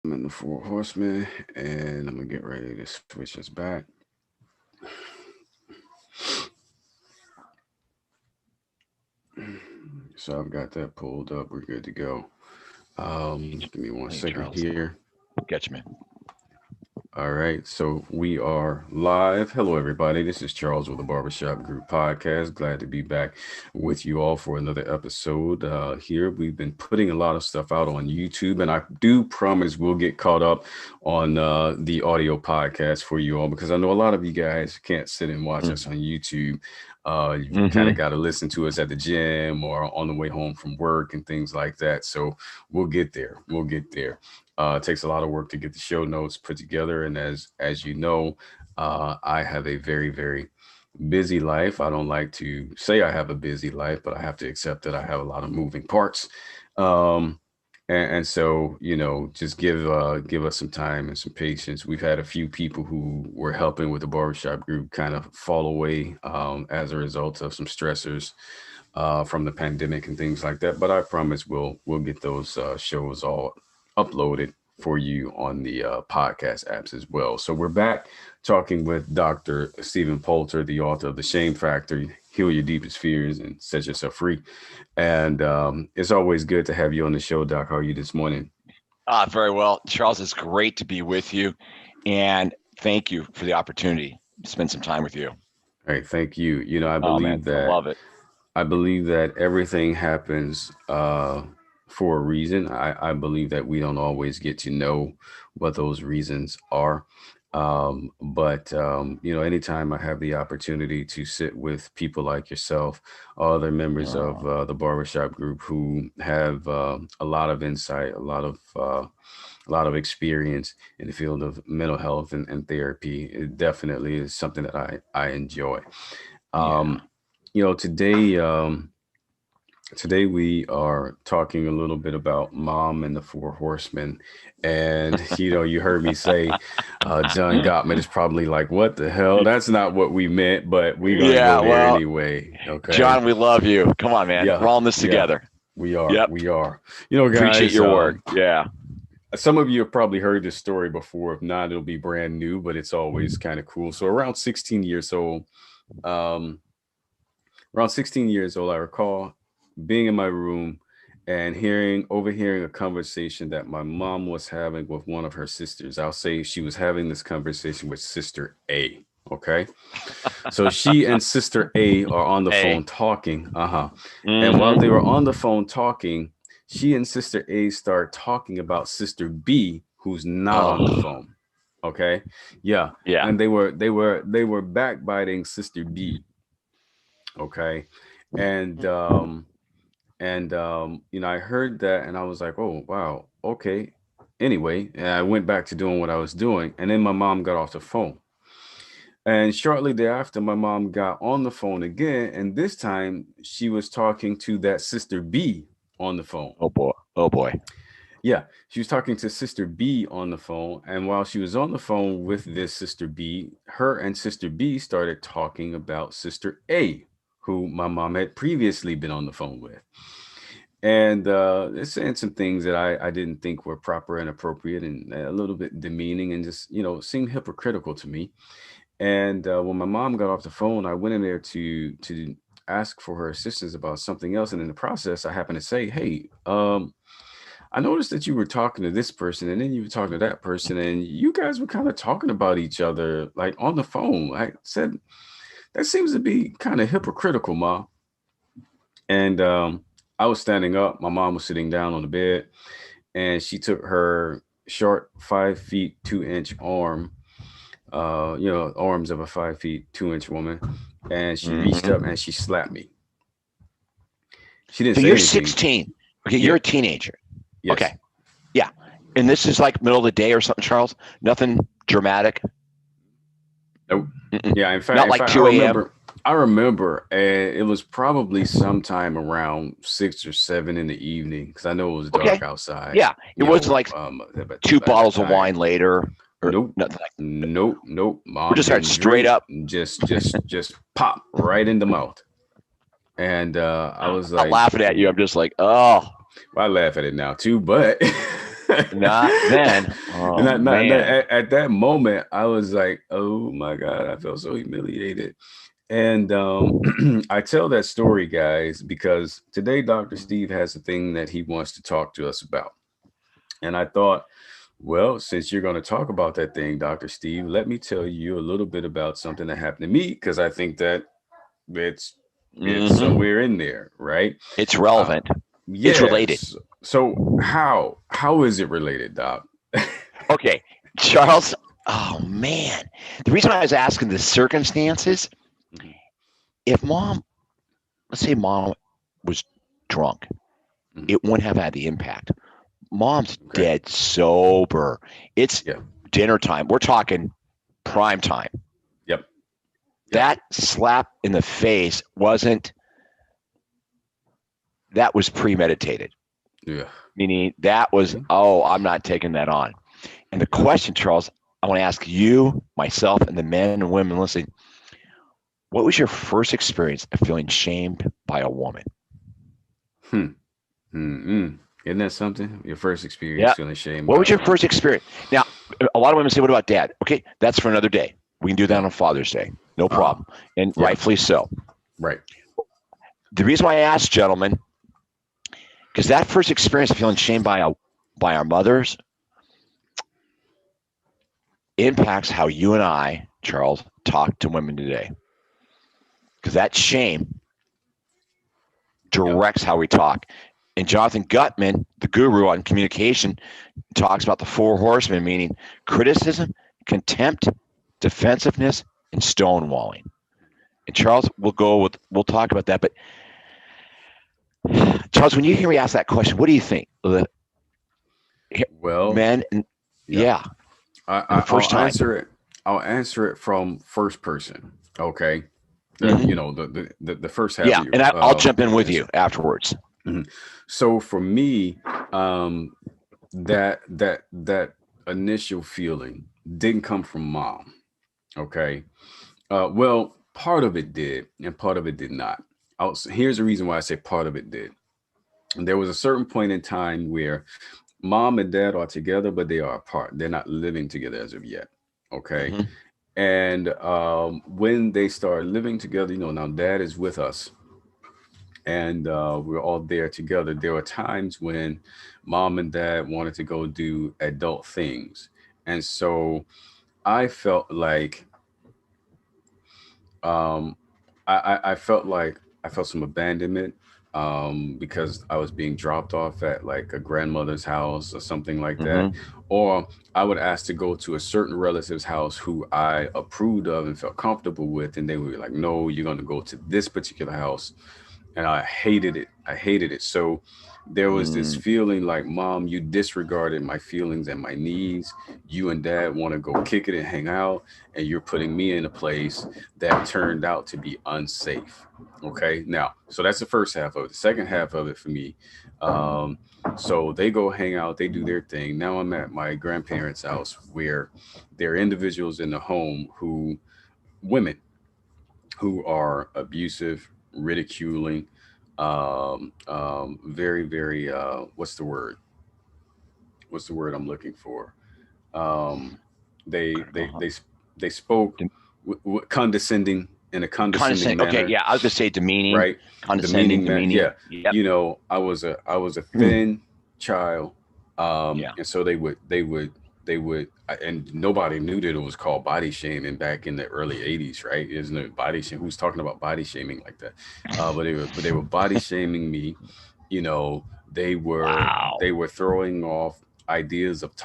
I'm in the Four Horsemen, and I'm gonna get ready to switch us back. So I've got that pulled up. We're good to go. Give me one Hey, second Charles. here. Catch me. All right, so we are live. Hello, everybody. This is Charles with the Barbershop Group Podcast. Glad to be back with you all for another episode. Here, we've been putting a lot of stuff out on YouTube, and I do promise we'll get caught up on the audio podcast for you all because I know a lot of you guys can't sit and watch us on YouTube. You kind of Mm-hmm. got to listen to us at the gym or on the way home from work and things like that. So we'll get there. We'll get there. It takes a lot of work to get the show notes put together, and as you know, I have a very busy life. I don't like to say I have a busy life, but I have to accept that I have a lot of moving parts. Um, and so, just give us some time and some patience. We've had a few people who were helping with the barbershop group kind of fall away as a result of some stressors from the pandemic and things like that. But I promise we'll get those shows all uploaded for you on the podcast apps as well. So we're back talking with Dr. Stephen Poulter, the author of The Shame Factor, Heal Your Deepest Fears and Set Yourself Free. And it's always good to have you on the show, Doc. How are you this morning? Very well. Charles, it's great to be with you. And thank you for the opportunity to spend some time with you. All right, thank you. I Oh, man, believe I that love it. everything happens for a reason. I believe that we don't always get to know what those reasons are. But anytime I have the opportunity to sit with people like yourself, other members of Oh, the barbershop group who have a lot of insight, a lot of experience in the field of mental health and therapy, it definitely is something that I enjoy. yeah. Um, today, today we are talking a little bit about Mom and the Four Horsemen. And, you heard me say, John Gottman is probably like, what the hell? That's not what we meant, but we're going to go Yeah, there well, anyway. Okay. John, we love you. Come on, man. Yeah. We're all in this Yeah. together. We are. Yep. We are. Appreciate Guys, your work. Yeah. some of you have probably heard this story before. If not, it'll be brand new, but it's always kind of cool. So um, around 16 years old, I recall being in my room and overhearing a conversation that my mom was having with one of her sisters. I'll say she was having this conversation with Sister A. Okay. So she and Sister A are on the Hey. phone talking. Uh-huh. And while they were Mm-hmm. on the phone talking, she and Sister A start talking about Sister B, who's not on the Oh, phone. Okay. Yeah. yeah. And they were backbiting Sister B. Okay. And I heard that and I was like, oh wow, okay. Anyway, and I went back to doing what I was doing, and then my mom got off the phone. And shortly thereafter, my mom got on the phone again, and this time she was talking to that Sister B on the phone. Oh, boy. Oh, boy. Yeah, she was talking to Sister B on the phone, and while she was on the phone with this Sister B, her and Sister B started talking about Sister A, who my mom had previously been on the phone with. And it's saying some things that I didn't think were proper and appropriate and a little bit demeaning and just, seemed hypocritical to me. And when my mom got off the phone, I went in there to ask for her assistance about something else. And in the process, I happened to say, hey, I noticed that you were talking to this person and then you were talking to that person and you guys were kind of talking about each other like on the phone. I said, that seems to be kind of hypocritical, Ma. And I was standing up. My mom was sitting down on the bed, and she took her short 5 feet 2 inch arm, arms of a 5 feet 2 inch woman, and she reached up Mm-hmm. and she slapped me. She didn't So say you're anything. 16. Okay, Yeah. you're a teenager. Yes. Okay. Yeah. And this is like middle of the day or something, Charles? Nothing dramatic. Nope. Mm-mm. Yeah. In fact, Not in like fact, I 2 a.m. remember. I remember, and it was probably sometime around 6 or 7 in the evening because I know it was dark Okay. outside. Yeah. It wasn't like two By that bottles of time. wine later or Nope. nothing like that. Nope. We're Mom just starting didn't straight drink. up. Just pop right in the mouth. And I was Not like, laughing at you. I'm just like, oh, well, I laugh at it now too, but Not then. And Oh man. at that moment, I was like, "Oh my God!" I felt so humiliated. And I tell that story, guys, because today Dr. Steve has a thing that he wants to talk to us about. And I thought, well, since you're going to talk about that thing, Dr. Steve, let me tell you a little bit about something that happened to me because I think that it's it's Hmm. somewhere in there, right? It's Uh, relevant. It's related. yes. So how is it related, Doc? Okay, Charles. Oh man. The reason I was asking the circumstances, Mhm. if mom, let's say mom was drunk, Mhm. it wouldn't have had the impact. Mom's Okay. dead sober. It's Yeah. dinner time. We're talking prime time. Yep. Yep. That slap in the face wasn't, that was premeditated. Yeah. Meaning that was, Okay. oh, I'm not taking that on. And the Yep. question, Charles, I want to ask you, myself, and the men and women listening, what was your first experience of feeling shamed by a woman? Hmm. Mm-mm. Isn't that something? Your first experience Yeah. feeling shame What by was a your woman. first experience? Now, a lot of women say, what about dad? Okay, that's for another day. We can do that Yeah. on Father's Day. No Uh-huh. problem. And Yeah. rightfully so. Right. The reason why I asked, gentlemen, because that first experience of feeling shamed by our mothers impacts how you and I, Charles, talk to women today. Because that shame Yep. directs how we talk. And Jonathan Guttman, the guru on communication, talks about the four horsemen, meaning criticism, contempt, defensiveness, and stonewalling. And Charles, we'll talk about that. But Charles, when you hear me ask that question, what do you think? The Well, men, and yeah. yeah, and the I'll first time. answer it. I'll answer it from first person. Okay. You Hmm. know, the first half Yeah, of your and I'll jump in your with you answer. afterwards. Mhm. So for me, um, that initial feeling didn't come from mom. Okay. Well, part of it did, and part of it did not. Here's the reason why I say part of it did. There was a certain point in time where mom and dad are together, but they are apart. They're not living together as of yet. Okay. Hmm. And when they start living together, you know, now dad is with us and we're all there together. There were times when mom and dad wanted to go do adult things. And so I felt like um, I felt like I felt some abandonment because I was being dropped off at like a grandmother's house or something like that. Hmm. Or I would ask to go to a certain relative's house who I approved of and felt comfortable with. And they would be like, no, you're going to go to this particular house. And I hated it. I hated it. So there was this Mm, feeling like, mom, you disregarded my feelings and my needs. You and dad want to go kick it and hang out, and you're putting me in a place that turned out to be unsafe. Okay, now, so that's the first half of it. The second half of it for me, um, so they go hang out, they do their thing. Now I'm at my grandparents' house where there are individuals in the home who, women, who are abusive, ridiculing, very, very, what's the word? What's the word I'm looking for? Um, I they, don't they, know. they, they spoke condescending in a condescending Condescending. Okay, manner, yeah, I was gonna say demeaning, right? condescending, Demeaning man. demeaning. Yeah. Yep. You know, I was a thin child. Yeah. And so they would, and nobody knew that it was called body shaming back in the early 80s, right? Isn't it body shame? Who's talking about body shaming like that? But they were body shaming me. You know, they were Wow. they were throwing off ideas of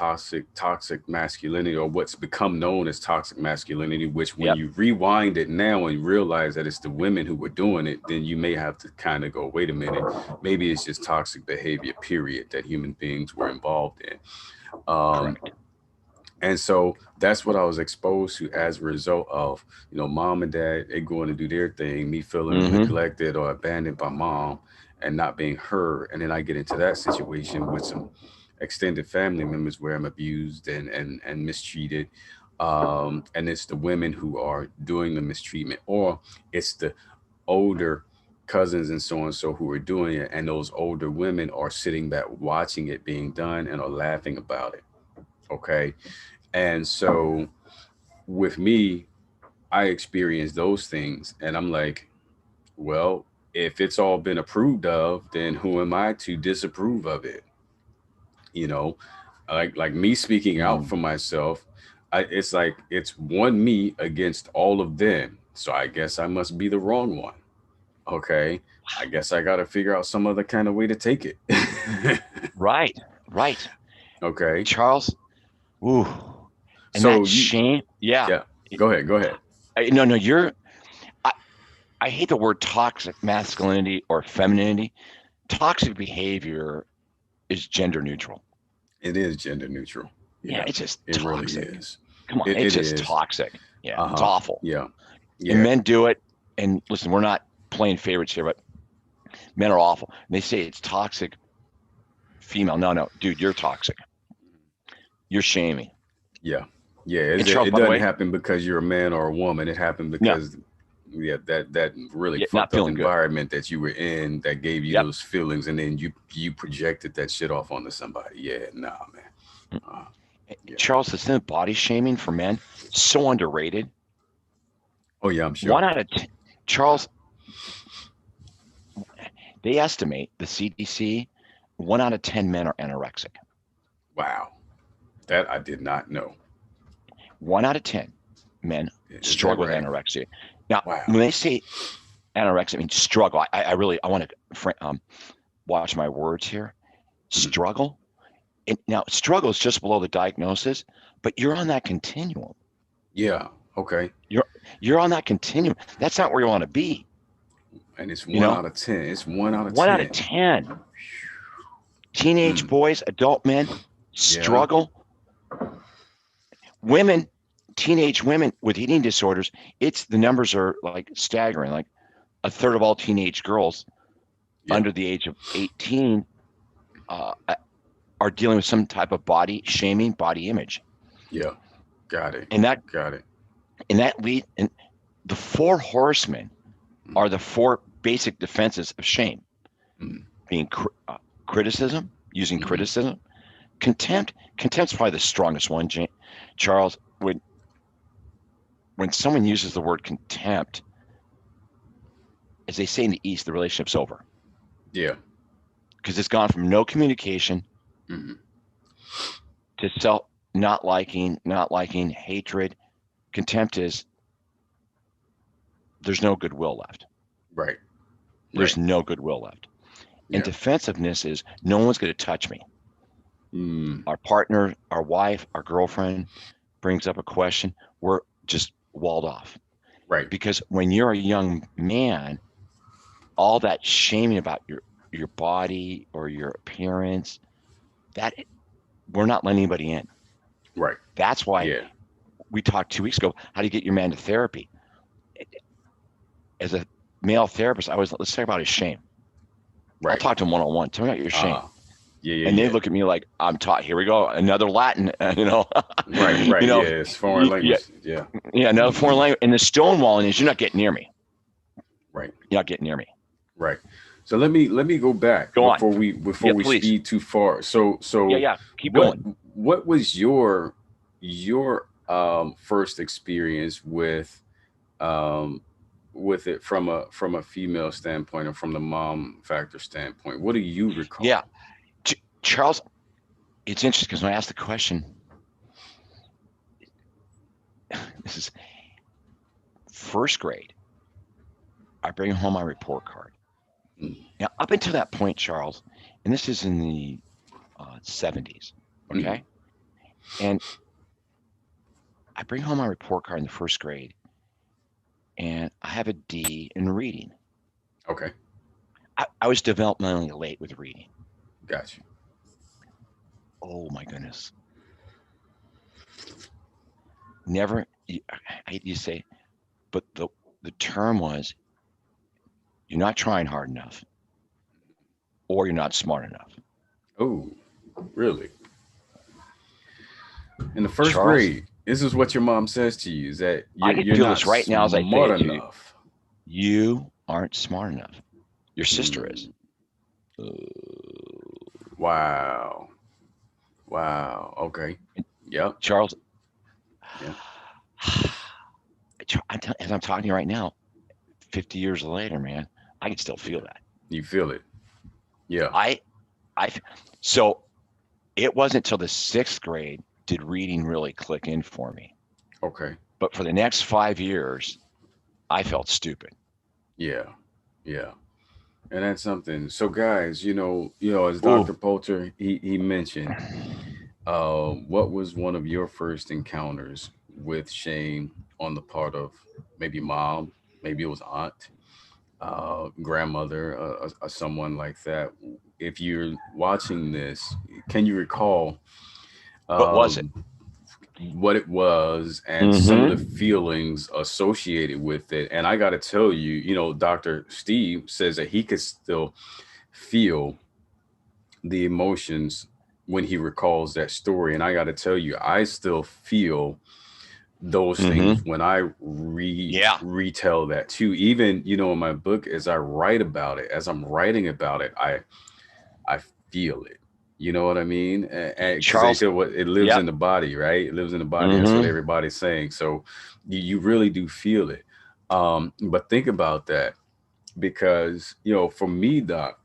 toxic masculinity, or what's become known as toxic masculinity, which when Yep. you rewind it now and realize that it's the women who were doing it, then you may have to kind of go, wait a minute, maybe it's just toxic behavior period that human beings were involved in. Correct. And so that's what I was exposed to as a result of, you know, mom and dad, they going to do their thing, me feeling Mm-hmm. neglected or abandoned by mom and not being heard. And then I get into that situation with some extended family members where I'm abused and mistreated. And it's the women who are doing the mistreatment, or it's the older cousins and so on so who are doing it, and those older women are sitting back watching it being done and are laughing about it. Okay. And so with me, I experienced those things, and I'm like, well, if it's all been approved of, then who am I to disapprove of it? You know, like me speaking out Mm. for myself, it's like it's one me against all of them. So I guess I must be the wrong one. Okay. I guess I got to figure out some other kind of way to take it. Right, right. Okay. Charles, ooh, and So that you, shame, yeah. yeah, go ahead. Go ahead. No, no, I, I hate the word toxic masculinity or femininity. Toxic behavior is gender neutral. It is gender neutral. Yeah, Yeah, it's just it really toxic. is. Come on, It it's just is. toxic. Yeah, Uh it's huh. awful. Yeah. And Yeah. men do it. And listen, we're not playing favorites here, but men are awful. And they say it's toxic female. No, no, dude, you're toxic. You're shaming. Yeah. Yeah. And Charles, It by the doesn't way, happen because you're a man or a woman. It happened no, because, yeah, that really yeah, not fucked up feeling good. environment that you were in that gave you Yep. those feelings, and then you projected that shit off onto somebody. Yeah. Nah, man. Uh, yeah. Charles, this thing, body shaming for men, so underrated. Oh yeah, I'm One sure. out of 10, Charles, they estimate the CDC, 1 out of 10 men are anorexic. Wow. That I did not know. 1 out of 10 men Is that struggle with right? anorexia. Now, Wow. when they say anorexia, I mean struggle. I really I want to watch my words here. Mhm. Struggle. And now, struggle is just below the diagnosis, but you're on that continuum. Yeah. Okay. You're you're on that continuum. That's not where you want to be. And it's You one know, out of 10. It's 1 out of one out of 10. 10 teenage Mm. boys, adult men Yeah. struggle. Women, teenage women with eating disorders, it's the numbers are like staggering. Like a third of all teenage girls Yeah. under the age of 18 uh, are dealing with some type of body shaming, body image, Yeah. Got it. and that Got it. and that lead and the four horsemen Mm. are the four basic defenses of shame: Mm. being criticism, using Mhm. criticism, contempt. Contempt's probably the strongest one, Charles. When someone uses the word contempt, as they say in the East, the relationship's over Yeah. because it's gone from no communication Mhm. to not liking, hatred. Contempt is there's no goodwill left. Right. Right. There's no goodwill left. And Yeah. defensiveness is no one's going to touch me. Mm. Our partner, our wife, our girlfriend brings up a question, we're just walled off. Right. Because when you're a young man, all that shaming about your body or your appearance, that we're not letting anybody in. Right. That's why Yeah. we talked 2 weeks ago. How do you get your man to therapy? As a male therapist, let's talk about his shame. I'll Right. talk to him one on one. Tell me about your Uh shame. huh. Yeah. Yeah. And they Yeah. look at me like I'm taught. Here we go, another Latin. Right. Right. You Yeah. know, It's foreign yeah, language. Yeah. yeah, another foreign Hmm. language. And the stonewalling is you're not getting near me. Right. You're not getting near me. Right. So let me go back Go on. before Yeah, we please. speed too far. Yeah, So yeah. Keep what going. what was your first experience um with it from a female standpoint or from the mom factor standpoint? What do you Yeah, recall? Charles. It's interesting because when I asked the question, this is first grade. I bring home my report card. Mm. Now, up until that point, Charles, and this is in the 70s, Mhm. okay? And I bring home my report card in the first grade, and I have a D in reading. Okay. I was developmentally late with reading. Got you. Oh my goodness. Never, I hate to say, but the term was you're not trying hard enough or you're not smart enough. Oh, really? In the first Charles, grade, this is what your mom says to you, is that I can you're feel not this right now as I say smart it to you. enough. You aren't smart enough. Your sister is. Wow. Wow. Okay. Yep. Charles, Yeah. as I'm talking to you right now, 50 years later, man, I can still feel that. You feel it. Yeah. I, so it wasn't until the 6th grade did reading really click in for me. Okay. But for the next 5 years, I felt stupid. Yeah. Yeah. And that's something. So guys, as Ooh, Dr. Poulter, he mentioned, what was one of your first encounters with shame on the part of maybe mom, maybe it was aunt, grandmother, someone like that. If you're watching this, can you recall what was it? um, what it was and some of the Mm-hmm. feelings associated with it? And I got to tell you, Dr. Steve says that he could still feel the emotions when he recalls that story. And I got to tell you, I still feel those things Mm-hmm. when I Yeah. retell that too. Even in my book, as I write about it, as I'm writing about it, I feel it. You know what I mean? Because they Charles, said what it lives yep. in the body, right? It lives in the body. That's what Mm-hmm. everybody's saying. So you really do feel it. But think about that because for me, Doc,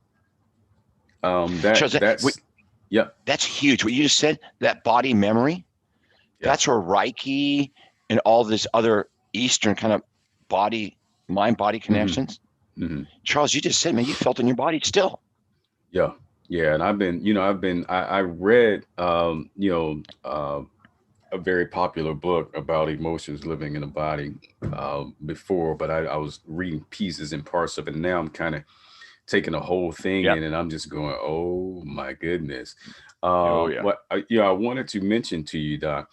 Charles, that's yeah, that's huge. What you just said, that body memory, yeah. that's where Reiki and all this other Eastern kind of body, mind body Hmm. connections. Hmm. Charles, you just said, man, you felt in your body still. Yeah, yeah, and I read, a very popular book about emotions living in the body before, but I was reading pieces and parts of it. And now I'm kind of taking the whole thing Yep. in, and I'm just going, oh my goodness. Oh, yeah. I wanted to mention to you, Doc,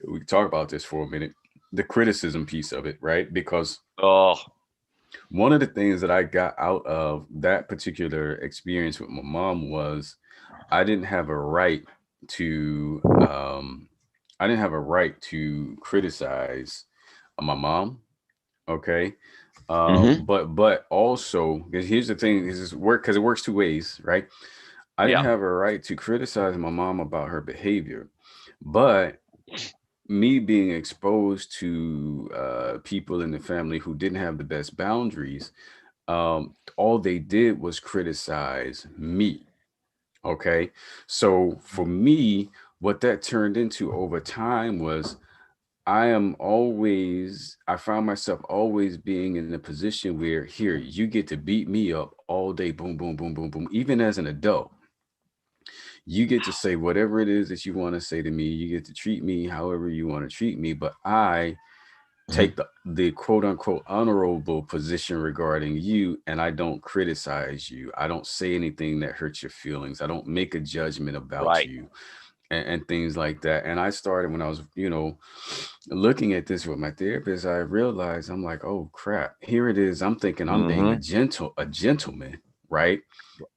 we can talk about this for a minute, the criticism piece of it, right? Because Oh, one of the things that I got out of that particular experience with my mom was I didn't have a right to I didn't have a right to criticize my mom. Okay. mm-hmm. But also because here's the thing, is work because it works two ways, right? I didn't Yeah. have a right to criticize my mom about her behavior, but me being exposed to people in the family who didn't have the best boundaries, all they did was criticize me. Okay. So for me, what that turned into over time was I found myself always being in a position where here, you get to beat me up all day, boom, boom, boom, boom, boom. Even as an adult, you get to say whatever it is that you want to say to me. You get to treat me however you want to treat me. But I Mm-hmm. take the quote unquote honorable position regarding you, and I don't criticize you. I don't say anything that hurts your feelings. I don't make a judgment about Right. you, and things like that. And I started when I was looking at this with my therapist. I realized I'm like, oh crap, here it is. I'm thinking I'm being Mm-hmm. a gentleman, right?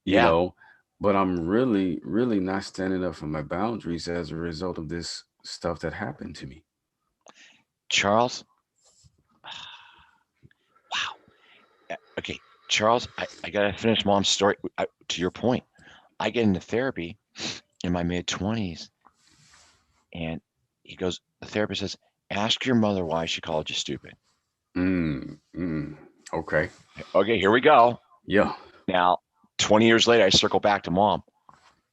you Yeah. know but I'm really really not standing up for my boundaries as a result of this stuff that happened to me. Charles, wow. Okay. Charles, I got to finish mom's story. To your point, I get into therapy in my mid 20s, and the therapist says, ask your mother why she called you stupid. Mm, okay. Okay, here we go. Yeah. Now, 20 years later, I circle back to mom.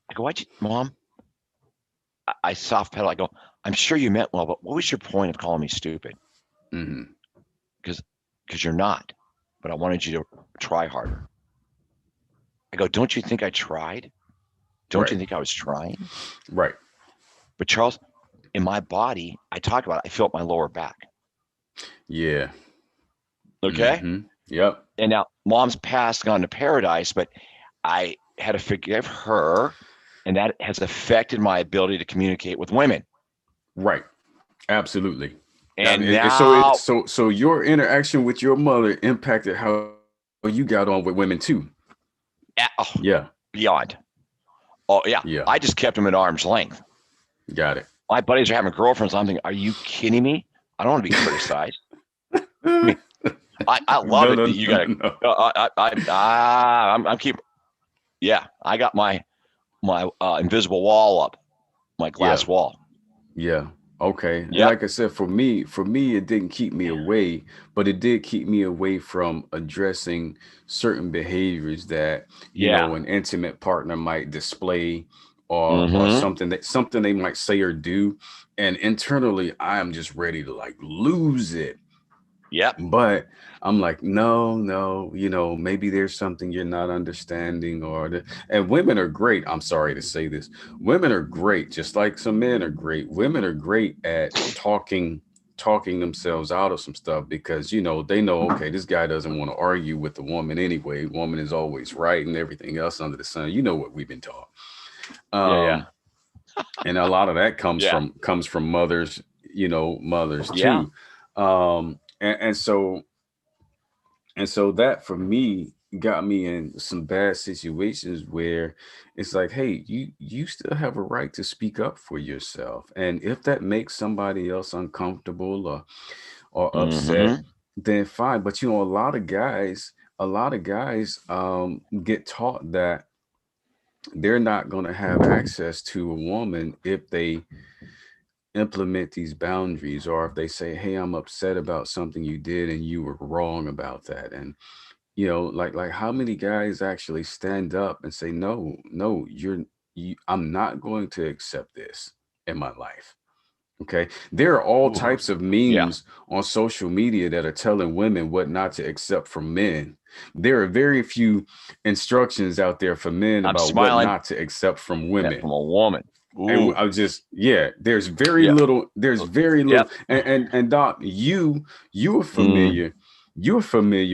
I go, mom? I soft pedal. I go, I'm sure you meant well, but what was your point of calling me stupid? Hmm. Because you're not. But I wanted you to try harder. I go, don't you think I tried? Don't Right. you think I was trying? Right. But Charles, in my body, I talk about it. I feel it my lower back. Yeah. Okay. Hmm. Yep. And now mom's passed, gone to paradise, but I had to forgive her. And that has affected my ability to communicate with women. Right. Absolutely. And So now, so your interaction with your mother impacted how you got on with women too. oh, Yeah. beyond. Oh, yeah. Yeah. I just kept them at arm's length. Got it. My buddies are having girlfriends. I'm thinking, are you kidding me? I don't want to be criticized. I mean, I love No, it no, that you no, got no, no. I'm keeping. Yeah, I got my invisible wall up, my Yeah. glass wall. Yeah. Okay. And Yep. like I said, for me, it didn't keep me away, but it did keep me away from addressing certain behaviors that, Yeah. an intimate partner might display, or Mm-hmm. something they might say or do. And internally, I am just ready to like lose it. Yep. But I'm like, no, no, maybe there's something you're not understanding, and women are great. I'm sorry to say this. Women are great, just like some men are great. Women are great at talking themselves out of some stuff because, they know, okay, this guy doesn't want to argue with the woman anyway. Woman is always right and everything else under the sun. You know what we've been taught. Yeah. Yeah. Um, and a lot of that comes Yeah. from mothers, mothers Yeah. too. And so that for me got me in some bad situations where it's like, hey, you still have a right to speak up for yourself. And if that makes somebody else uncomfortable or upset, Mm-hmm. then fine. But a lot of guys get taught that they're not going to have access to a woman if they implement these boundaries, or if they say, hey, I'm upset about something you did and you were wrong about that. And like how many guys actually stand up and say, no, no, I'm not going to accept this in my life. Okay. There are all Ooh. types of Yeah. memes on social media that are telling women what not to accept from men. There are very few instructions out there for men I'm about what smiling not to accept from at women. from a woman. And Ooh. I was just, yeah, Yeah. there's very little. Yep. And Doc, you are Mm. familiar,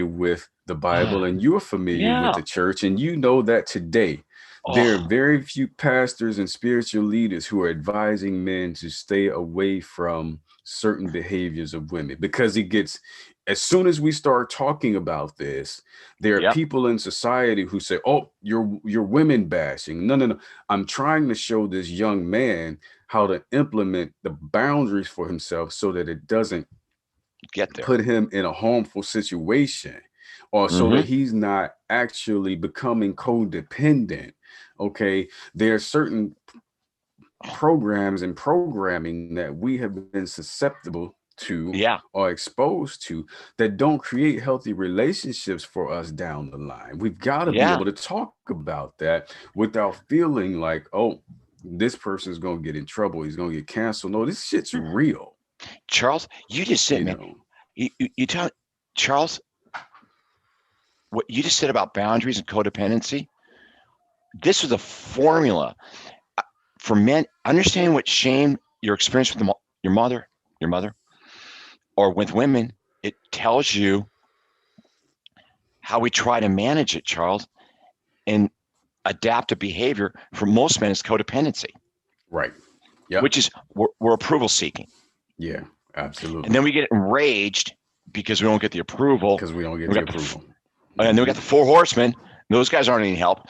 with the Bible, and you're familiar with Yeah. the church, and you know that today there are Oh. very few pastors and spiritual leaders who are advising men to stay away from certain behaviors of women, because it gets, as soon as we start talking about this, there are Yep. people in society who say, oh, you're women bashing. No, no, no. I'm trying to show this young man how to implement the boundaries for himself so that it doesn't Get there. put him in a harmful situation, or so that Mm-hmm. he's not actually becoming codependent. Okay. There are certain programs and programming that we have been susceptible to Yeah. or exposed to that don't create healthy relationships for us down the line. We've got to be Yeah. able to talk about that without feeling like, oh, this person's going to get in trouble. He's going to get canceled. No, this shit's real, Charles, you just said, you man. know. You tell Charles what you just said about boundaries and codependency. This was a formula for men understanding what shame, your experience with your mother, or with women. It tells you how we try to manage it, Charles, and adaptive behavior for most men is codependency, Right. Yep. which is we're approval seeking. Yeah, And absolutely. then we get enraged because we don't get the approval. Because we don't get We the got approval. and then we got Hmm. the Four Horsemen. Those guys aren't any help.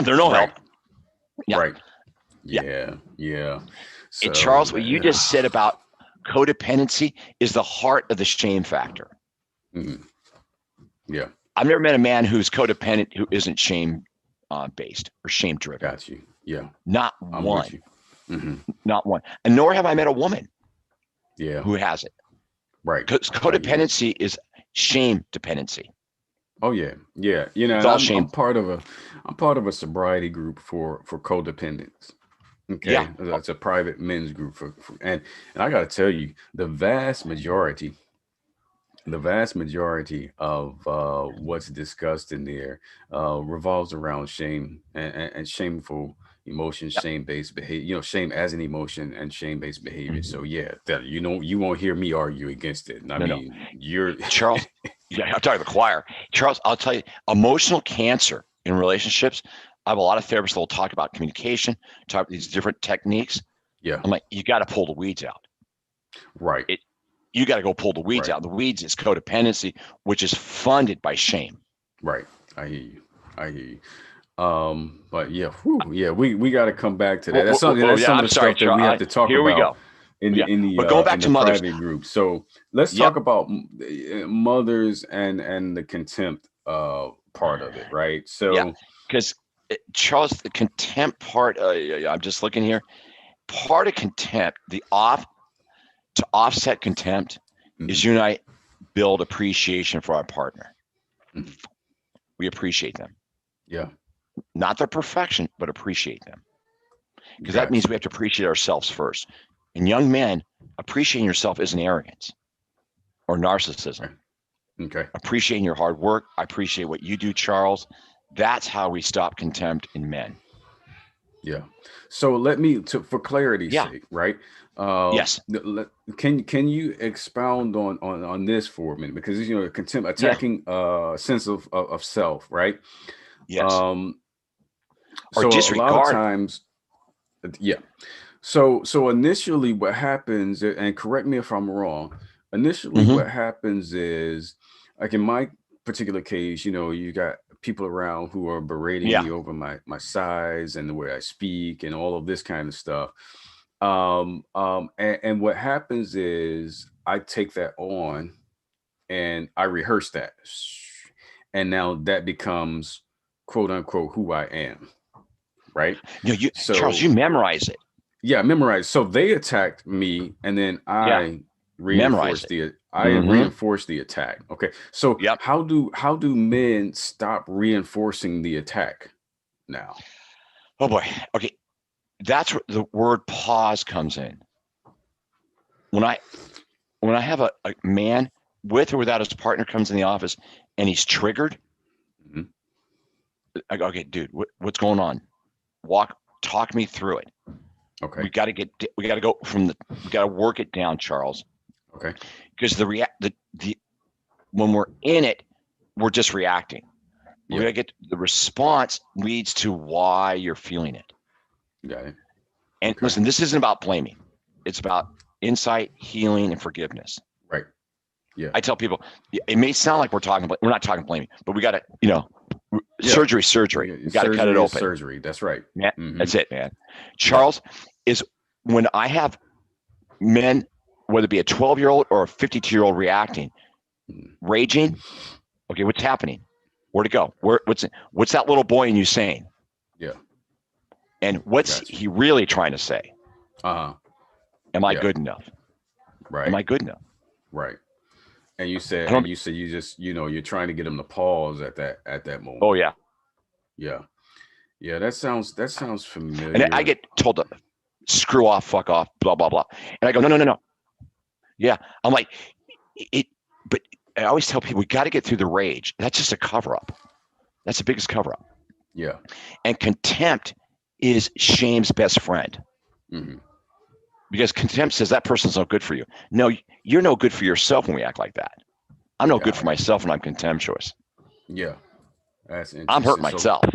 They're no Right. help. Yeah, Right. yeah. Yeah. Yeah. And So, Charles, what you just said about codependency is the heart of the shame factor. mhm. Yeah. I've never met a man who's codependent who isn't shame based or shame driven. Got you. Yeah. Not I'm with one, you. Hmm. not one. And nor have I met a woman Yeah. who has it. Right. Because I hear you. codependency is shame dependency. Oh yeah. Yeah. It's And all I'm shame. part of a sobriety group for codependents. Yeah. Okay. That's a private men's group and I got to tell you, the vast majority of what's discussed in there revolves around shame and shameful emotions, Yep. shame-based behavior. Shame as an emotion and shame-based behavior. Mhm. So yeah, that you won't hear me argue against it. And I No, no. mean, you're Charles, yeah, I'm talking to the choir. Charles, I'll tell you, emotional cancer in relationships. I have a lot of therapists that will talk about communication, talk about these different techniques. yeah, I'm like, you got to pull the weeds out. right, It, you got to go pull the weeds right, out. The weeds is codependency, which is funded by shame. right. I hear you. I hear you. But yeah, whew, yeah, we got to come back to that. That's something. Oh That's yeah, some of I'm the sorry, stuff that we have Charles. to talk Here we about. go. Yeah. But going back in to the mothers. private group. So let's talk Yep. about mothers and the contempt part of it, right? Yeah. So Because Charles, the contempt part, I'm just looking here. Part of contempt, to offset contempt, is mhm, you and I build appreciation for our partner. mhm, We appreciate them, yeah, not their perfection, but appreciate them. Because that got means we you. have to appreciate ourselves first. And young men, appreciating yourself isn't arrogance or narcissism. Okay. Okay. Appreciating your hard work. I appreciate what you do, Charles. That's how we stop contempt in men. Yeah. So let me, for clarity's Yeah. sake, right? Uh, Yes. can you expound on this for a minute, because contempt, Yeah. attacking sense of self, right? Yes. Um, Or so a lot of disregard. times, yeah. So initially, what happens, and correct me if I'm wrong. Initially, Mm-hmm. what happens is, like in my particular case, you got people around who are berating Yeah. me over my size and the way I speak and all of this kind of stuff. And what happens is I take that on and I rehearse that, and now that becomes quote unquote who I am, right? Charles, So you memorize it. yeah, memorize. So they attacked me, and then Yeah. Memorize it. I Mm-hmm. reinforce the attack. Okay. So Yep. how do men stop reinforcing the attack now? Oh boy. Okay. That's where the word pause comes in. When I have a man with or without his partner comes in the office and he's triggered, Mhm. I go, okay, dude, what's going on? Talk me through it. Okay. We got to go we got to work it down, Charles, Okay. because the when we're in it, we're just reacting. We got Yep. to get the response leads to why you're feeling it. Got it. And Okay. listen, this isn't about blaming. It's about insight, healing, and forgiveness. Right. Yeah. I tell people, it may sound like we're not talking blaming, but we got to, Yeah. surgery. Yeah, We got to cut it surgery is open. surgery. That's right. Man, Hmm. that's it, man. Yeah. Charles, is when I have men, whether it be a 12-year-old or a 52-year-old reacting, Mhm. raging, okay, what's happening? Where to go? What's that little boy in you saying? Yeah. And what's Got you. he really trying to say? Uh huh. Am I Yeah. good enough? Am Right. I good enough? Right. I don't. You said you just you're trying to get them to pause at that Oh moment. yeah. Yeah. Yeah, that sounds And I familiar. get told to screw off, fuck off, blah blah blah. And I go, no, no, no, no. Yeah. I'm like, it. But I always tell people we got to get through the rage. That's just a cover up. That's the biggest cover up. Yeah. And contempt is shame's best friend, Hmm. because contempt says that person's no good for you. No, you're no good for yourself when we act like that. I'm no good Got for it. myself when I'm contemptuous. Yeah. That's I'm hurting interesting. So myself.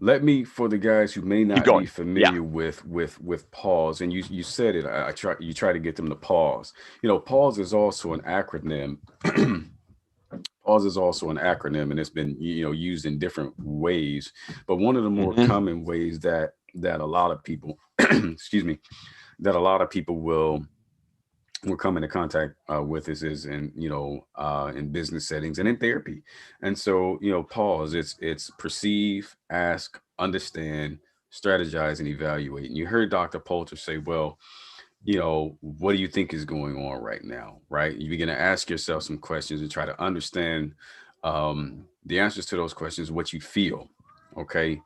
let me, for the guys who may Keep not be going. Yeah. familiar with pause, and you said it. I try to get them to pause. Pause is also an acronym. Pause is also an acronym, and it's been used in different ways. But one of the more Mm-hmm. common ways that a lot of people, excuse me, that a lot of people will come into contact with is in in business settings and in therapy. And so pause. It's perceive, ask, understand, strategize, and evaluate. And you heard Dr. Poulter say, well, what do you think is going on right now? Right? You begin to ask yourself some questions and try to understand the answers to those questions, what you feel. Okay.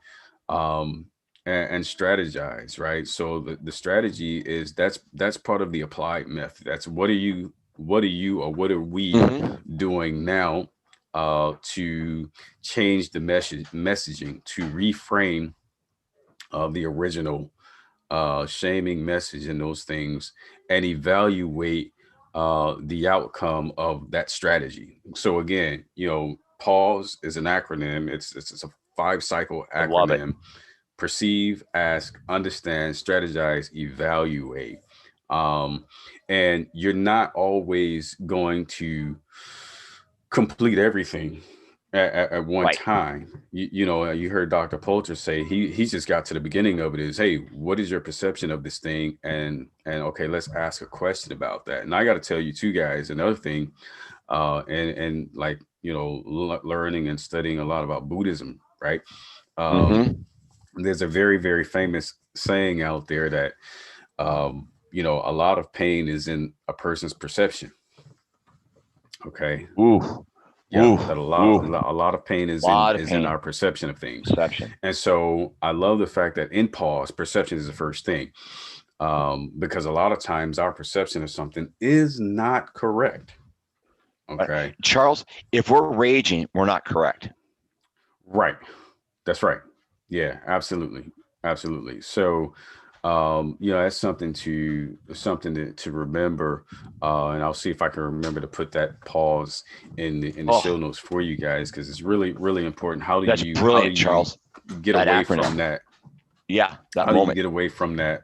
Um, and strategize, right? So the strategy is that's part of the applied method. That's what are we Mm-hmm. doing now to change the messaging, to reframe the original shaming message and those things, and evaluate the outcome of that strategy. So again, pause is an acronym. It's a 5 cycle I love it. acronym: perceive, ask, understand, strategize, evaluate. Um, and you're not always going to complete everything at one Right. time. You know, you heard Dr. Poulter say he just got to the beginning of it is, hey, what is your perception of this thing? And okay, let's ask a question about that. And I got to tell you two guys another thing, and like you know, learning and studying a lot about Buddhism, right? Um, Mm-hmm. there's a very very famous saying out there that you know a lot of pain is in a person's perception. Okay, Ooh. yeah, Ooh. that Ooh. a lot of pain Lot of is in our pain. perception of things. Perception. And so I love the fact that in pause perception is the first thing, because a lot of times our perception of something is not correct. Right. Okay, Charles, if we're raging, we're not correct. right, that's right. Yeah, absolutely, absolutely. So you know that's something to remember, and I'll see if I can remember to put that pause in the show Oh, notes for you guys because it's really really important. that's How do brilliant, you Charles. get That away from acronym. that? Yeah, that How do you moment. get away from that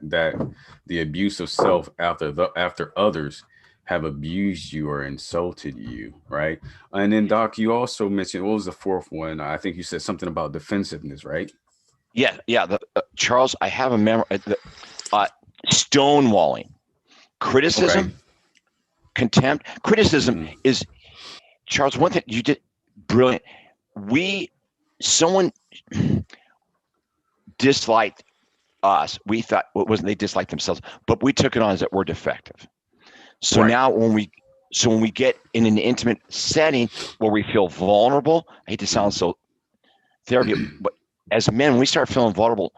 the abuse of self after others have abused you or insulted you, right? And then Doc, you also mentioned what was the fourth one? I think you said something about defensiveness, right? Yeah, yeah. Charles, I have a memory. Uh, Stonewalling, Okay. criticism, contempt. Criticism Mm, is, Charles. One thing you did brilliant. We someone disliked us. We thought what wasn't they disliked themselves, but we took it on as that we're defective. So right. now when we get in an intimate setting where we feel vulnerable, I hate to sound Mm. so therapy, but as men, when we start feeling vulnerable,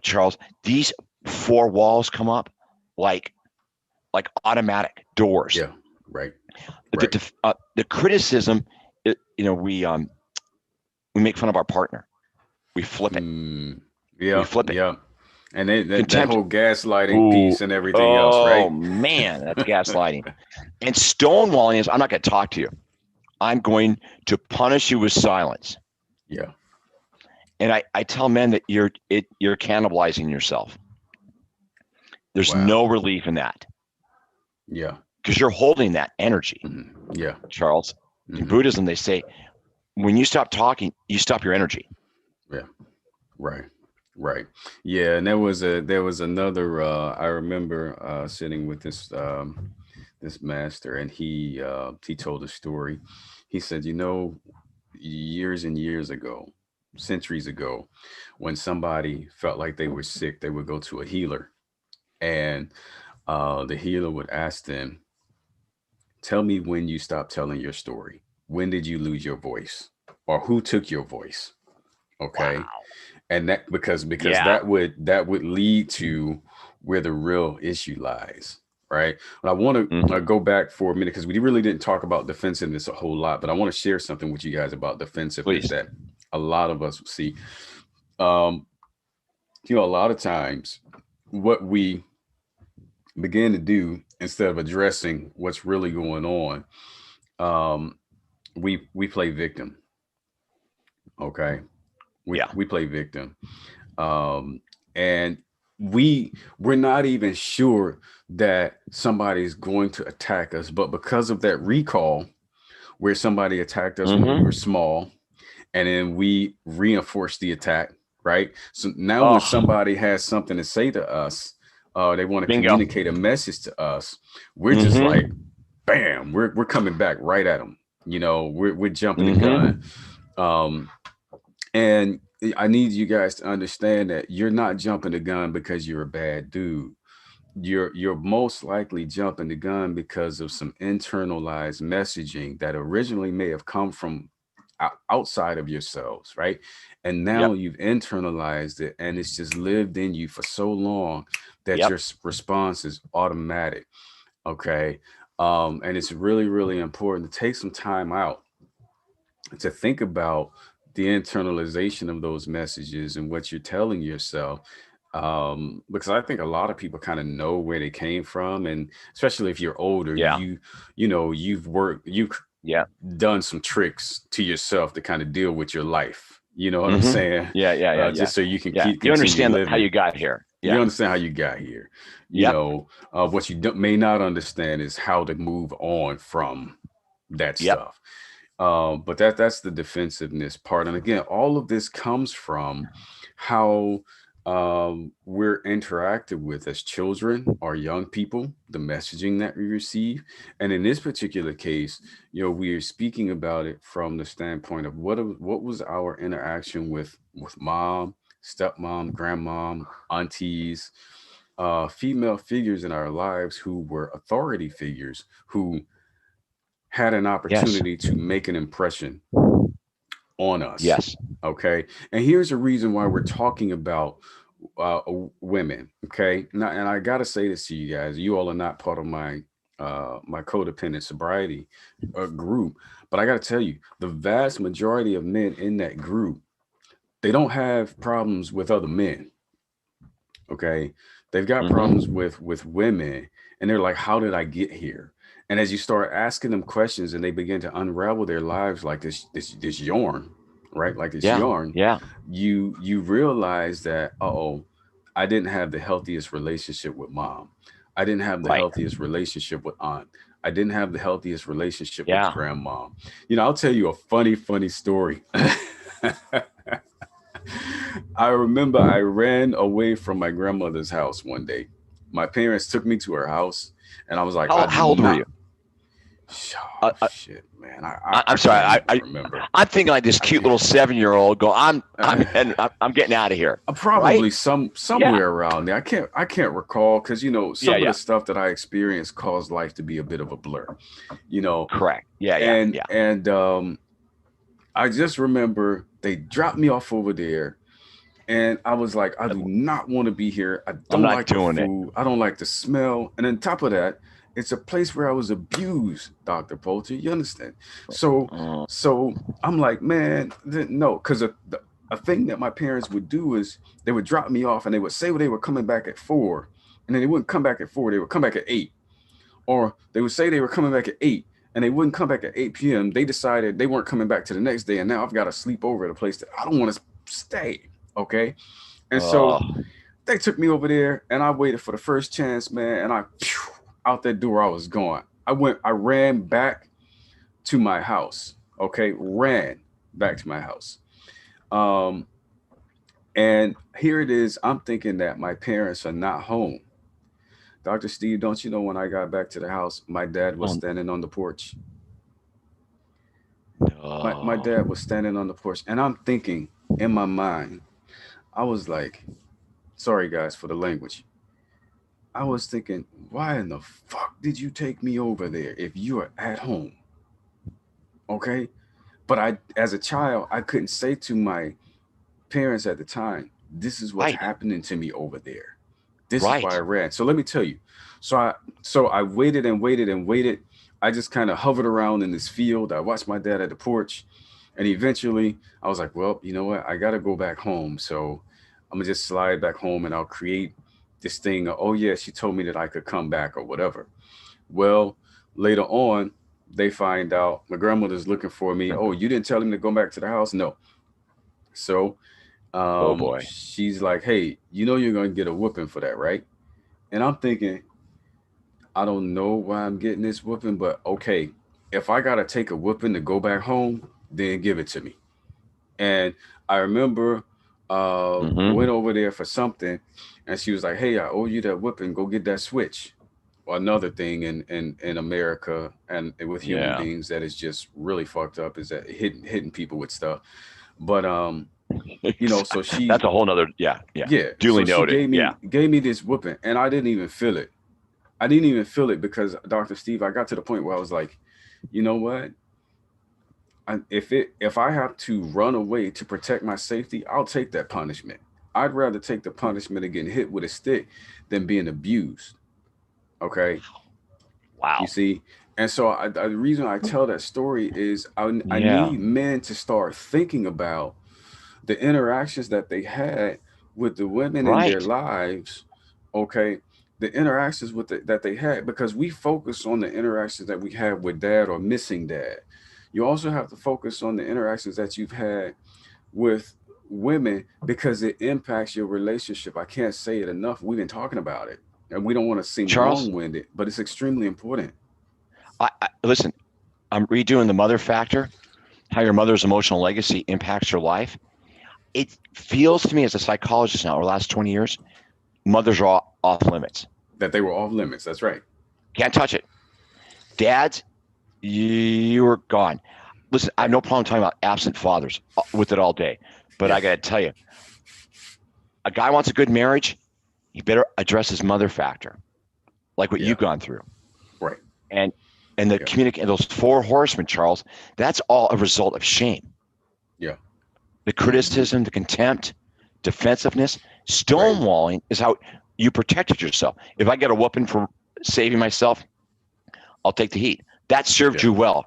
Charles, these four walls come up like automatic doors. Yeah. Right. Right. The criticism, we make fun of our partner. We flip it. Mm, We yeah. flip it. Yeah. And that Contempt. whole gaslighting Ooh, piece and everything else, oh right? man, that's gaslighting. And stonewalling is I'm not going to talk to you. I'm going to punish you with silence. Yeah. And I tell men that you're cannibalizing yourself. There's Wow. no relief in that Yeah. because you're holding that energy, Hmm. Yeah. Charles. In Hmm. Buddhism, they say when you stop talking, you stop your energy. Yeah. Right. Right. Yeah. And there was another I remember sitting with this master and he told a story. He said, you know, years and years ago, centuries ago, when somebody felt like they were sick, they would go to a healer and the healer would ask them, tell me when you stopped telling your story. When did you lose your voice? Or who took your voice? Okay. Wow. And that because Yeah. that would lead to where the real issue lies, right? But I want to Mm-hmm. go back for a minute because we really didn't talk about defensiveness a whole lot, but I want to share something with you guys about defensiveness Please. that a lot of us see. Um, you know, a lot of times what we begin to do instead of addressing what's really going on, um, we play victim. Okay, Yeah. we play victim, um, and we're not even sure that somebody's going to attack us, but because of that recall where somebody attacked us when we were Mm-hmm. small, and then we reinforce the attack, right? So now when Oh, somebody has something to say to us, they want to bingo. communicate a message to us, we're just like, Mm-hmm. bam, we're coming back right at them. You know, we're jumping the gun. Mm-hmm. Um, and I need you guys to understand that you're not jumping the gun because you're a bad dude. You're most likely jumping the gun because of some internalized messaging that originally may have come from outside of yourselves, right? And now Yep. you've internalized it and it's just lived in you for so long that Yep. your response is automatic. Okay. And it's really, really important to take some time out to think about the internalization of those messages and what you're telling yourself, because I think a lot of people kind of know where they came from, and especially if you're older, Yeah. you know you've Yeah. done some tricks to yourself to kind of deal with your life, you know what I'm Mm-hmm. saying? Yeah. Yeah. Yeah. Yeah. Just so you can Yeah. keep You continue understand how living. you got here. You Yeah. understand how you got here. You Yep. know, what you may not understand is how to move on from that Yep. stuff. But that's the defensiveness part. And again, all of this comes from how we're interacted with as children or young people, the messaging that we receive. And in this particular case, we are speaking about it from the standpoint of what was our interaction with mom, stepmom, grandmom, aunties, female figures in our lives who were authority figures who had an Yes. opportunity to make an impression on us. Yes. Okay. And here's a reason why we're talking about women. Okay. Now, and I got to say this to you guys. You all are not part of my codependent sobriety group. But I got to tell you, the vast majority of men in that group, they don't have problems with other men. Okay. They've got problems Mm-hmm. with women, and they're like, how did I get here? And as you start asking them questions and they begin to unravel their lives like this yarn, right? Like this Yeah. yarn, Yeah. you realize that, oh, I didn't have the healthiest relationship with mom. I didn't have the Right. healthiest relationship with aunt. I didn't have the healthiest relationship with Yeah. grandma. I'll tell you a funny story. I remember I ran away from my grandmother's house one day. My parents took me to her house, and I was like, I do How old were not. you? Oh, Uh, uh, shit, man. I I'm sorry. can't even remember. I'm thinking like this I cute can't. little 7-year-old go. I'm getting out of here. Right? Probably Yeah. somewhere around there. I can't recall because Yeah. some of Yeah. the stuff that I experienced caused life to be a bit of a blur. You know, Correct. Yeah. Yeah. and Yeah. and I just remember they dropped me off over there. And I was like, I do not want to be here. I I'm don't not like the doing it. food. I don't like the smell. And on top of that, it's a place where I was abused, Dr. Poulter. You understand? So, Mm, so I'm like, man, no, because a thing that my parents would do is they would drop me off and they would say they were coming back at 4, and then they wouldn't come back at 4. They would come back at 8, or they would say they were coming back at 8. And they wouldn't come back at 8 p.m. They decided they weren't coming back to the next day. And now I've got to sleep over at a place that I don't want to stay. Okay. And so oh, they took me over there and I waited for the first chance, man. And out that door I was going. I ran back to my house. Okay. Ran back to my house. Um, and here it is. I'm thinking that my parents are not home. Dr. Steve, don't you know when I got back to the house, my dad was oh standing on the porch. My no. dad was standing on the porch. And I'm thinking in my mind, I was like, sorry guys for the language. I was thinking, why in the fuck did you take me over there if you are at home? Okay. But as a child, I couldn't say to my parents at the time, this is what's Right. happening to me over there. This is why I Right. ran. So let me tell you. So I waited and waited and waited. I just kind of hovered around in this field. I watched my dad at the porch. And eventually I was like, well, you know what? I got to go back home. So I'm going to just slide back home and I'll create this thing. Oh, yeah, she told me that I could come back or whatever. Well, later on, they find out my grandmother's looking for me. Oh, you didn't tell him to go back to the house? No. So Oh boy. she's like, hey, you're going to get a whooping for that, right? And I'm thinking, I don't know why I'm getting this whooping, but okay, if I got to take a whooping to go back home, then give it to me. And I remember went Mm-hmm. over there for something, and she was like, "Hey, I owe you that whipping. Go get that switch." Another thing in America and with human Yeah. beings that is just really fucked up is that hitting people with stuff. But so she, That's a whole nother. Yeah. Yeah. yeah, Duly so she noted. Yeah. gave me this whooping, and I didn't even feel it. I didn't even feel it because Dr. Steve, I got to the point where I was like, you know what? If I have to run away to protect my safety, I'll take that punishment. I'd rather take the punishment of getting hit with a stick than being abused. Okay, you Wow. see. And so the reason I tell that story is I Yeah. need men to start thinking about the interactions that they had with the women in their Right. lives. Okay, the interactions that they had, because we focus on the interactions that we have with dad or missing dad. You also have to focus on the interactions that you've had with women because it impacts your relationship. I can't say it enough. We've been talking about it and we don't want to seem Charles, long-winded, but it's extremely important. I listen. I'm redoing the mother factor. how your mother's emotional legacy impacts your life. It feels to me as a psychologist now, over the last 20 years, mothers are all off limits. That they were off limits. That's right. Can't touch it. Dads, you were gone. Listen, I have no problem talking about absent fathers with it all day, but Yeah. I got to tell you, a guy wants a good marriage, he better address his mother factor, like what Yeah. you've gone through. Right. And the Yeah. those four horsemen, Charles, that's all a result of shame. Yeah. The Hmm. criticism, the contempt, defensiveness, Right. stonewalling is how you protected yourself. If I get a whooping for saving myself, I'll take the heat. That served Yeah. you well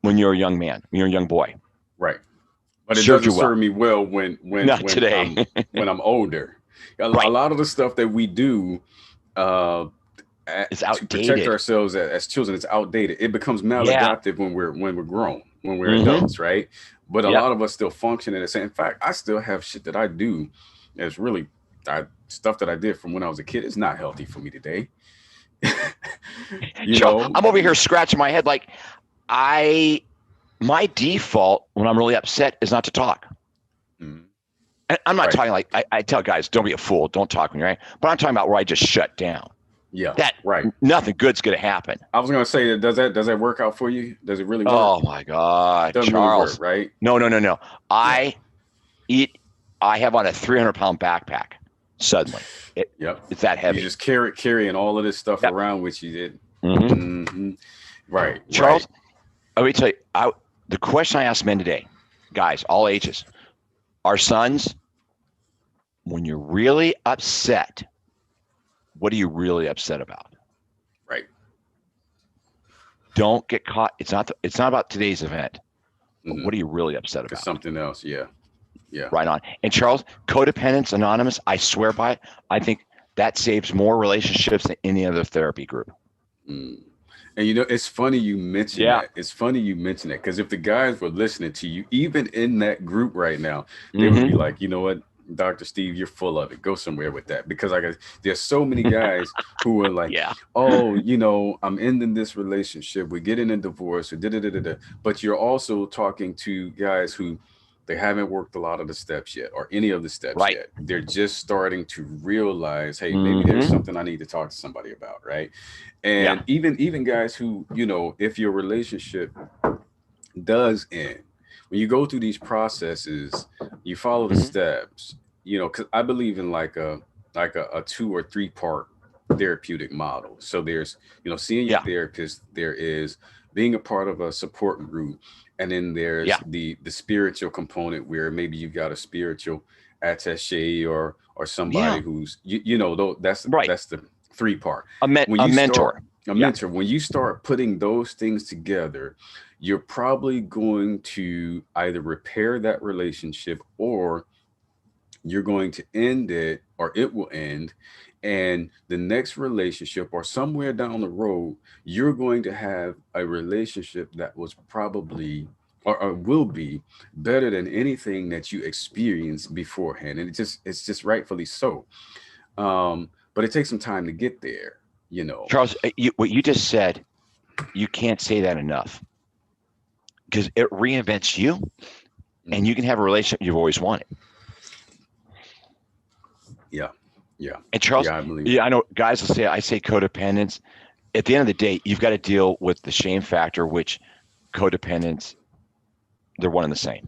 when you're a young man, when you're a young boy. Right. But it Served doesn't you well. serve me well when Not today. when I'm older. A Right. lot of the stuff that we do uh, It's to protect outdated. ourselves as children, it's outdated. It becomes Yeah. maladaptive when we're grown, when we're Mm-hmm. adults, right? But a Yep. lot of us still function in the same. In fact, I still have shit that I do. It's really stuff that I did from when I was a kid. It's not healthy for me today. you Charles, know. I'm over here scratching my head like I my default when I'm really upset is not to talk. Mhm. And I'm not Right. talking like I tell guys, don't be a fool, don't talk when you're angry. But I'm talking about where I just shut down. Yeah. That Right. nothing good's gonna happen. I was gonna say, does that work out for you? Does it really work? Oh my God, Doesn't really work, Charles. right? No, no, no, no. Yeah. I eat. I have on a 300-pound backpack. Suddenly, Yep. it's that You heavy. just carrying all of this stuff Yep. around with you. Did. Mm-hmm. Hmm. Right. Right. Charles, let me tell you. The question I ask men today, guys, all ages, our sons, when you're really upset, what are you really upset about? Right. Don't get caught. It's not about today's event, but Hmm. what are you really upset It's about? something else. Yeah. Yeah. Right on. And Charles, Codependence Anonymous, I swear by it. I think that saves more relationships than any other therapy group. Mm. And it's funny you mention Yeah. that. It's funny you mention that because if the guys were listening to you, even in that group right now, they would be Mm-hmm. like, you know what, Dr. Steve, you're full of it. Go somewhere with that. Because there's so many guys who are like, Yeah. oh, I'm ending this relationship. We're getting a divorce. Or da da da da da. But you're also talking to guys who they haven't worked a lot of the steps yet, or any of the steps Right. yet. They're just starting to realize, hey, maybe there's Mm-hmm. something I need to talk to somebody about, right? Yeah. And even guys who, if your relationship does end, when you go through these processes, you follow the Mm-hmm. steps, because I believe in like a 2 or 3 part therapeutic model. So there's, seeing your Yeah. therapist, there is being a part of a support group, and then there's Yeah. the spiritual component where maybe you've got a spiritual attache or somebody Yeah. who's though Right. that's the 3 part. When A you start mentor. a Yeah. mentor, when you start putting those things together, you're probably going to either repair that relationship, or you're going to end it, or it will end. And the next relationship, or somewhere down the road, you're going to have a relationship that was probably, or will be, better than anything that you experienced beforehand. And it's just rightfully so. But it takes some time to get there. Charles, what you just said, you can't say that enough because it reinvents you and Mhm. you can have a relationship you've always wanted. Yeah. Yeah. And Charles, Yeah, I believe yeah, that. I know guys will say, I say codependence. At the end of the day, you've got to deal with the shame factor, which codependence, they're one and the same.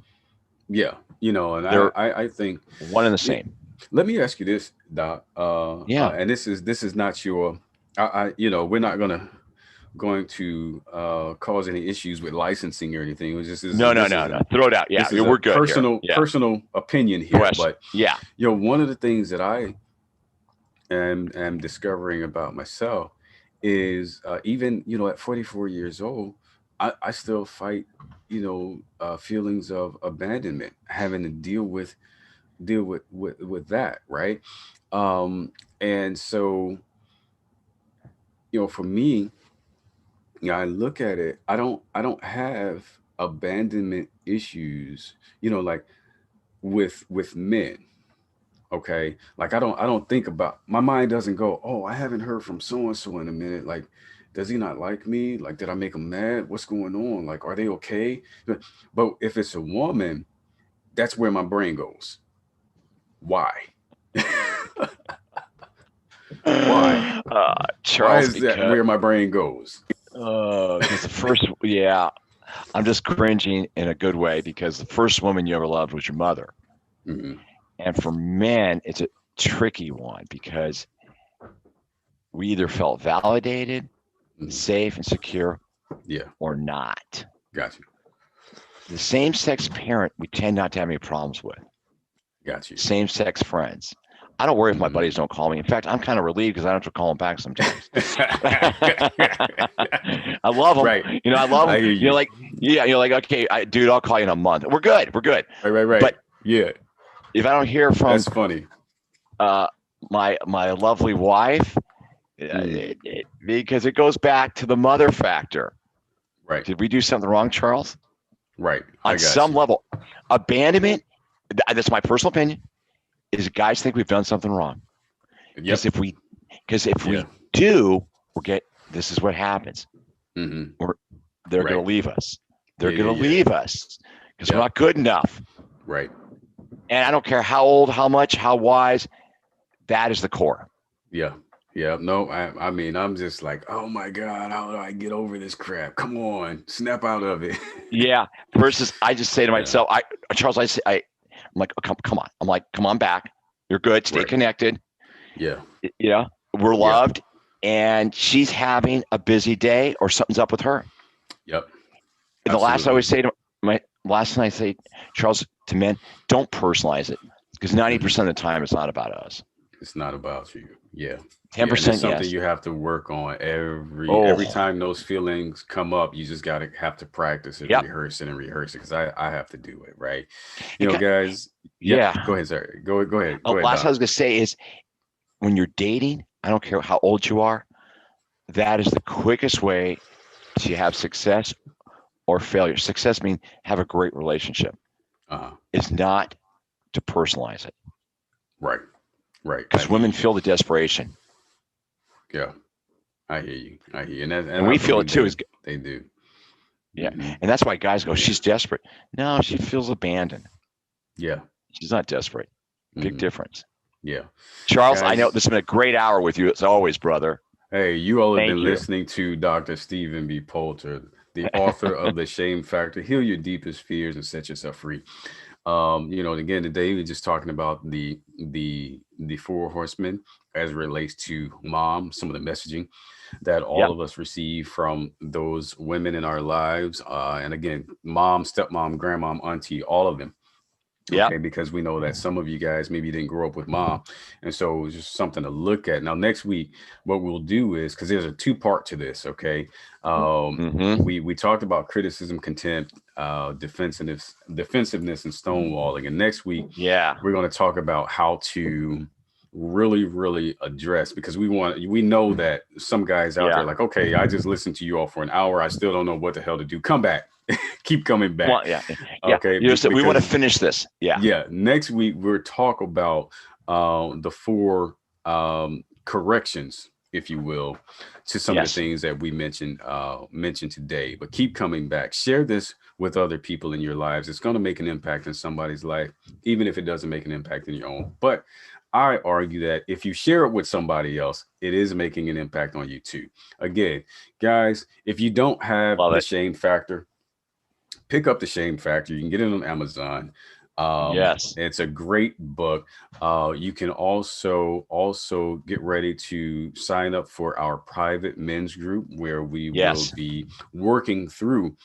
Yeah. And I, They're I, I think one and the it, same. let me ask you this, Doc. Yeah. And this is not your, we're not going to cause any issues with licensing or anything. It was just No, no, this no, is no. a Throw it out. Yeah. this is a We're good here. personal Yeah. personal opinion here. Question. But Yeah. one of the things that I am discovering about myself is, even at 44 years old, I still fight feelings of abandonment, having to deal with that, right? um and so, for me, I look at it, I don't have abandonment issues, like with men. Okay, like I don't think about, my mind doesn't go, oh, I haven't heard from so and so in a minute, like, does he not like me? Like, did I make him mad? What's going on? Like, are they okay? But if it's a woman, that's where my brain goes. Why? Why? Why Charles, is that because where my brain goes? because the first, yeah, I'm just cringing in a good way because the first woman you ever loved was your mother. Mm-hmm. And for men, it's a tricky one because we either felt validated, Mm-hmm. safe, and secure Yeah, or not. got you, The same sex parent, we tend not to have any problems with. got you. Same sex friends. I don't worry if my buddies Mm. don't call me. In fact, I'm kind of relieved because I don't have to call them back sometimes. I love them. Right, I love I them. hear you. Like, yeah, you're like, okay, dude, I'll call you in a month. We're good. We're good. Right, right, right. But Yeah, if I don't hear from that's funny. uh, my lovely wife, Mm. because it goes back to the mother factor. Right, Did we do something wrong, Charles? right. I On got some you. level, abandonment. That's my personal opinion. Is guys think we've done something wrong? Because Yep. if Yeah. we do, this is what happens. Mm-hmm. We're, they're Right. going to leave us. They're Yeah, going to yeah, yeah. leave us because we're Yep. not good enough. Right. And I don't care how old, how much, how wise. That is the core. Yeah. Yeah. No, I mean, I'm just like, oh my God, how do I get over this crap? Come on, snap out of it. Yeah. Versus, I just say to Yeah. myself, Charles, I'm like, oh, come on. I'm like, come on back. You're good. Stay Right. connected. Yeah. Yeah. We're Yeah. loved. And she's having a busy day or something's up with her. Yep. And the last I always Absolutely. say to my last thing I say, Charles, to men, don't personalize it because Mm-hmm. 90% of the time it's not about us. It's not about you. Yeah. Yeah. And it's 10%, something yes. you have to work on every Oh, time those feelings come up. You just gotta have to practice it, yep. rehearse it, and rehearse it. Because I have to do it, right? It got, Guys. Yep. yeah. Go ahead, sir. Go ahead. Go ahead, Last I Doc. was going to say is when you're dating, I don't care how old you are, that is the quickest way to have success or failure. Success means have a great relationship. Uh-huh. Is not to personalize it Right. Right. I because hear women you. feel the desperation. Yeah. I hear you. I hear you. And And I we feel it believe too. they do. Yeah. Mm-hmm. And that's why guys go, Yeah. she's desperate. No, she feels abandoned. Yeah. She's not desperate. Big Mm-hmm. difference. Yeah. Charles, I know Guys, this has been a great hour with you as always, brother. hey, you all have Thank been you. listening to Dr. Stephen B. Poulter, the author of The Shame Factor. Heal your deepest fears and set yourself free. Again, today we're just talking about the Four Horsemen as it relates to mom, some of the messaging that all Yep. of us receive from those women in our lives. And again, mom, stepmom, grandmom, auntie, all of them. Yep. Okay, because we know that some of you guys maybe didn't grow up with mom, and so it's just something to look at. Now, next week, what we'll do is because there's a two-part to this. Okay, Mm-hmm. we talked about criticism, contempt, defensiveness, and stonewalling, and next week Yeah. we're going to talk about how to really address because we know that some guys out there Yeah. like, okay, I just listened to you all for an hour, I still don't know what the hell to do. Come back, keep coming back. Well, yeah. Yeah. Okay, We want to because finish this. Yeah. yeah, next week we'll talk about the four corrections, if you will, to some of the Yes. things that we mentioned today. But keep coming back. Share this with other people in your lives. It's going to make an impact in somebody's life, even if it doesn't make an impact in your own. But I argue that if you share it with somebody else, it is making an impact on you too. Again, guys, if you don't have Love the it. shame factor, pick up the Shame Factor. You can get it on Amazon. Yes. It's a great book. You can also get ready to sign up for our private men's group where we will Yes. be working through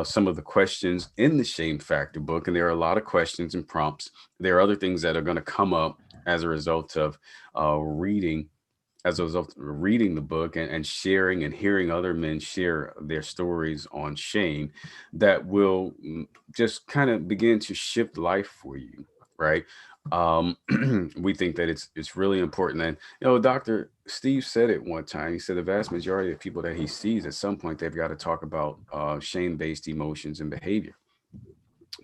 some of the questions in the Shame Factor book, and there are a lot of questions and prompts. There are other things that are going to come up as a result of reading as a result of reading the book and sharing and hearing other men share their stories on shame that will just kind of begin to shift life for you, right? um we think that it's really important. And Dr. Steve said it one time. He said the vast majority of people that he sees at some point they've got to talk about shame-based emotions and behavior.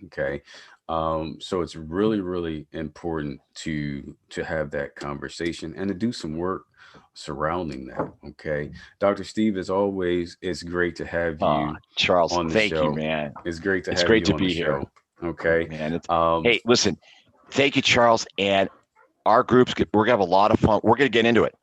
Okay. So it's really important to have that conversation and to do some work surrounding that. Okay. Dr. Steve, as always, it's great to have you Charles, on the thank you, show. man. It's great to It's have great you to on the be here, show. Okay. man. Um, Hey, listen, thank you, Charles. And our we're gonna have a lot of fun. We're gonna get into it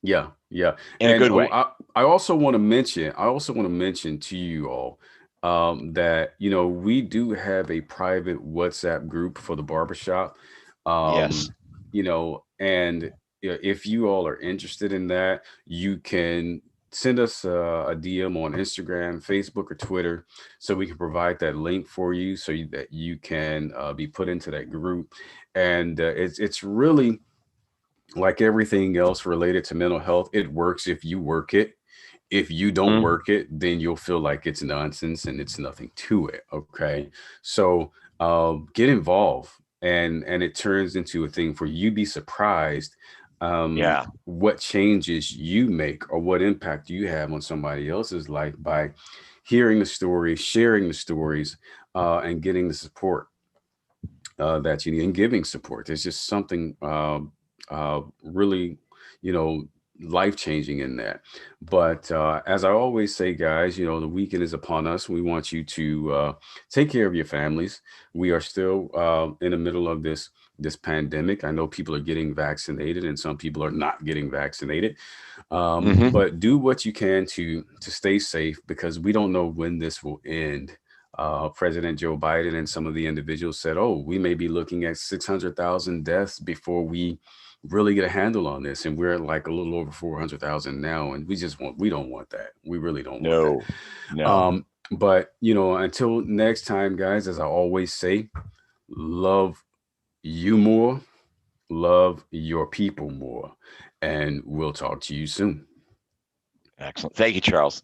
yeah, yeah. in a And good way. I also want to mention, to you all that, we do have a private WhatsApp group for the barbershop. Yes. Um, and if you all are interested in that, you can send us a DM on Instagram, Facebook, or Twitter, so we can provide that link for you, that you can be put into that group. And it's really like everything else related to mental health. It works if you work it. If you don't Mm, work it, then you'll feel like it's nonsense and it's nothing to it. Okay. So get involved, and it turns into a thing for you. Be surprised yeah. what changes you make or what impact you have on somebody else's life by hearing the stories, sharing the stories, and getting the support that you need, and giving support. There's just something really, you know, life changing in that. But as I always say, guys, the weekend is upon us. We want you to take care of your families. We are still in the middle of this pandemic. I know people are getting vaccinated, and some people are not getting vaccinated. Hmm. But do what you can to stay safe, because we don't know when this will end. President Joe Biden and some of the individuals said, "Oh, we may be looking at 600,000 deaths before we really get a handle on this," and we're like a little over 400,000 now, and we don't want that. We really don't want that. No, no. But until next time, guys, as I always say, love you more, love your people more, and we'll talk to you soon. Excellent. Thank you, Charles.